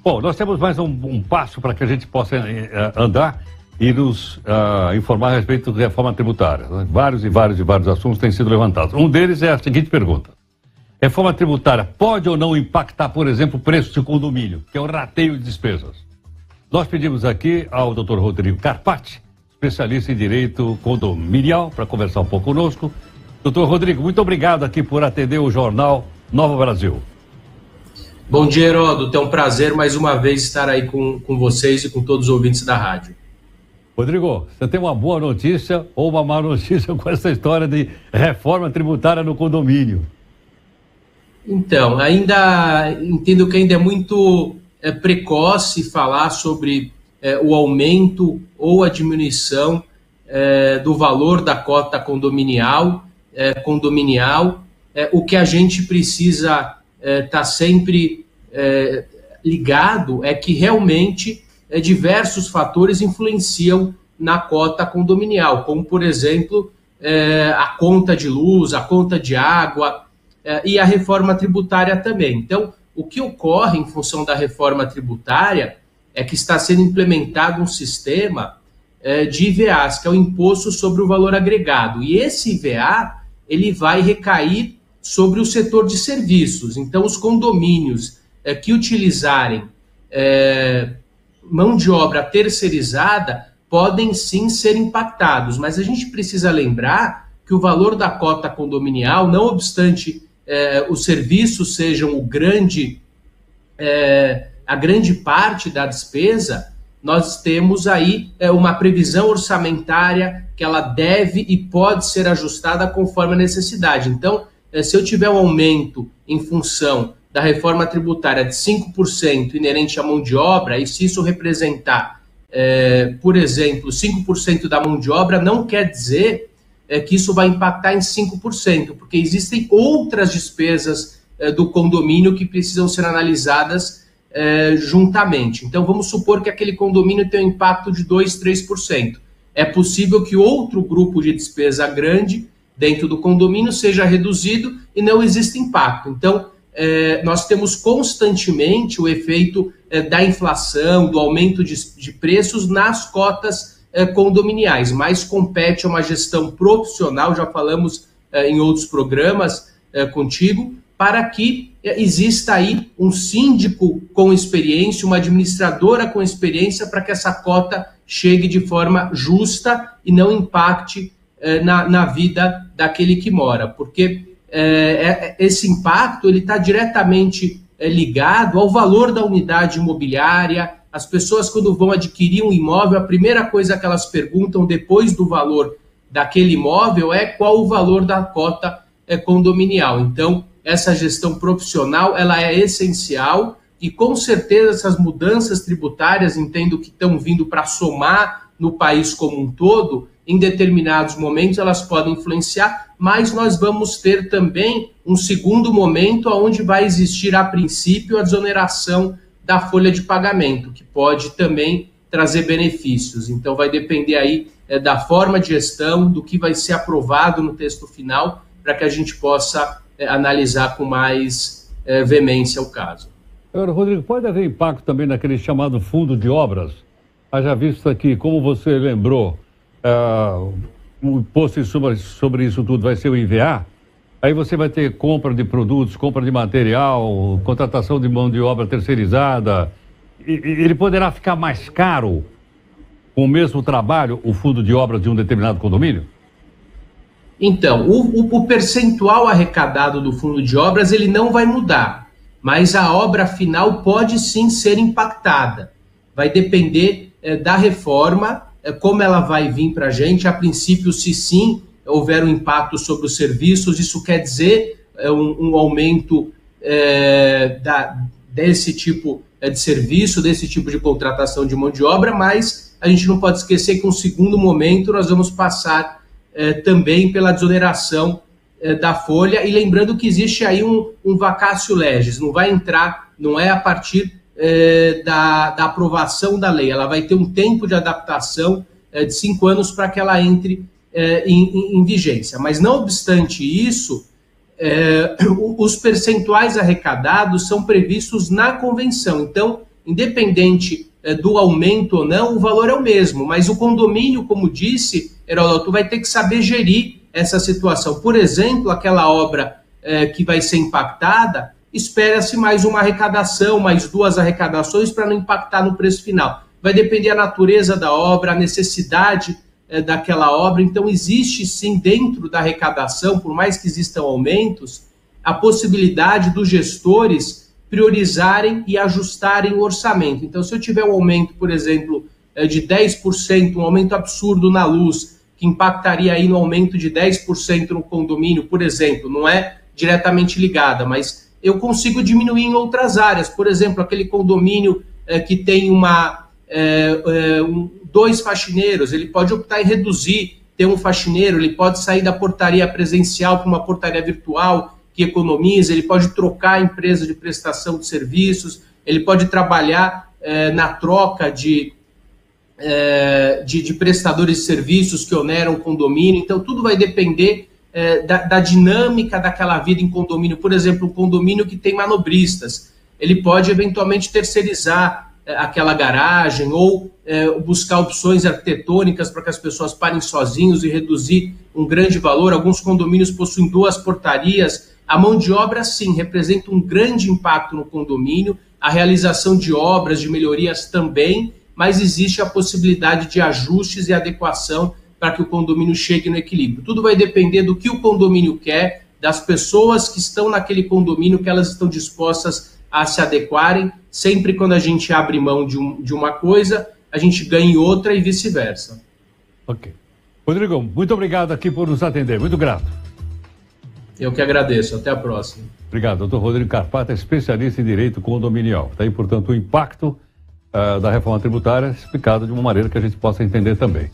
Bom, nós temos mais um passo para que a gente possa andar e nos informar a respeito da reforma tributária. Vários assuntos têm sido levantados. Um deles é a seguinte pergunta. Reforma tributária pode ou não impactar, por exemplo, o preço de condomínio, que é o rateio de despesas? Nós pedimos aqui ao Dr. Rodrigo Carpati, especialista em direito condominial, para conversar um pouco conosco. Dr. Rodrigo, muito obrigado aqui por atender o jornal Nova Brasil. Bom dia, Heródoto. É um prazer mais uma vez estar aí com vocês e com todos os ouvintes da rádio. Rodrigo, você tem uma boa notícia ou uma má notícia com essa história de reforma tributária no condomínio? Então, entendo que ainda é muito precoce falar sobre o aumento ou a diminuição do valor da cota condominial. O que a gente precisa estar sempre ligado é que realmente diversos fatores influenciam na cota condominial, como, por exemplo, a conta de luz, a conta de água e a reforma tributária também. Então, o que ocorre em função da reforma tributária é que está sendo implementado um sistema de IVAs, que é o Imposto sobre o Valor Agregado. E esse IVA, ele vai recair sobre o setor de serviços. Então, os condomínios que utilizarem mão de obra terceirizada podem sim ser impactados, mas a gente precisa lembrar que o valor da cota condominial, não obstante os serviços sejam a grande parte da despesa, nós temos aí uma previsão orçamentária que ela deve e pode ser ajustada conforme a necessidade. Então, se eu tiver um aumento em função da reforma tributária de 5% inerente à mão de obra, e se isso representar, por exemplo, 5% da mão de obra, não quer dizer que isso vai impactar em 5%, porque existem outras despesas do condomínio que precisam ser analisadas juntamente. Então, vamos supor que aquele condomínio tem um impacto de 2%, 3%. É possível que outro grupo de despesa grande dentro do condomínio seja reduzido e não existe impacto. Então, nós temos constantemente o efeito da inflação, do aumento de preços nas cotas condominiais, mas compete a uma gestão profissional, já falamos em outros programas contigo, para que exista aí um síndico com experiência, uma administradora com experiência, para que essa cota chegue de forma justa e não impacte na vida daquele que mora, porque esse impacto ele está diretamente ligado ao valor da unidade imobiliária. As pessoas, quando vão adquirir um imóvel, a primeira coisa que elas perguntam depois do valor daquele imóvel é qual o valor da cota condominial. Então, essa gestão profissional ela é essencial e, com certeza, essas mudanças tributárias, entendo que estão vindo para somar no país como um todo. Em determinados momentos elas podem influenciar, mas nós vamos ter também um segundo momento onde vai existir, a princípio, a desoneração da folha de pagamento, que pode também trazer benefícios. Então vai depender aí da forma de gestão, do que vai ser aprovado no texto final, para que a gente possa analisar com mais veemência o caso. Agora, Rodrigo, pode haver impacto também naquele chamado fundo de obras? Haja visto aqui, como você lembrou, o imposto sobre isso tudo vai ser o IVA, aí você vai ter compra de produtos, compra de material, contratação de mão de obra terceirizada. Ele poderá ficar mais caro com o mesmo trabalho, o fundo de obras de um determinado condomínio? Então, o percentual arrecadado do fundo de obras ele não vai mudar, mas a obra final pode sim ser impactada. Vai depender da reforma, como ela vai vir para a gente. A princípio, se sim houver um impacto sobre os serviços, isso quer dizer um aumento desse tipo de serviço, desse tipo de contratação de mão de obra, mas a gente não pode esquecer que, um segundo momento, nós vamos passar também pela desoneração da folha, e lembrando que existe aí um vacatio legis, não vai entrar, não é a partir da aprovação da lei, ela vai ter um tempo de adaptação de 5 anos para que ela entre em vigência. Mas, não obstante isso, os percentuais arrecadados são previstos na convenção. Então, independente do aumento ou não, o valor é o mesmo, mas o condomínio, como disse, Heródoto, vai ter que saber gerir essa situação. Por exemplo, aquela obra que vai ser impactada, espera-se mais uma arrecadação, mais 2 arrecadações para não impactar no preço final. Vai depender da natureza da obra, a necessidade daquela obra. Então, existe sim, dentro da arrecadação, por mais que existam aumentos, a possibilidade dos gestores priorizarem e ajustarem o orçamento. Então, se eu tiver um aumento, por exemplo, de 10%, um aumento absurdo na luz, que impactaria aí no aumento de 10% no condomínio, por exemplo, não é diretamente ligada, mas eu consigo diminuir em outras áreas. Por exemplo, aquele condomínio que tem 2 faxineiros, ele pode optar em reduzir, ter um faxineiro, ele pode sair da portaria presencial para uma portaria virtual, que economiza, ele pode trocar a empresa de prestação de serviços, ele pode trabalhar na troca de prestadores de serviços que oneram o condomínio. Então, tudo vai depender da dinâmica daquela vida em condomínio. Por exemplo, um condomínio que tem manobristas, ele pode eventualmente terceirizar aquela garagem ou buscar opções arquitetônicas para que as pessoas parem sozinhos e reduzir um grande valor. Alguns condomínios possuem 2 portarias. A mão de obra, sim, representa um grande impacto no condomínio, a realização de obras, de melhorias também, mas existe a possibilidade de ajustes e adequação para que o condomínio chegue no equilíbrio. Tudo vai depender do que o condomínio quer, das pessoas que estão naquele condomínio, que elas estão dispostas a se adequarem. Sempre quando a gente abre mão de uma coisa, a gente ganha em outra e vice-versa. Ok. Rodrigo, muito obrigado aqui por nos atender, muito grato. Eu que agradeço, até a próxima. Obrigado, doutor Rodrigo Carpata, especialista em direito condominial. Está aí, portanto, o impacto da reforma tributária explicado de uma maneira que a gente possa entender também.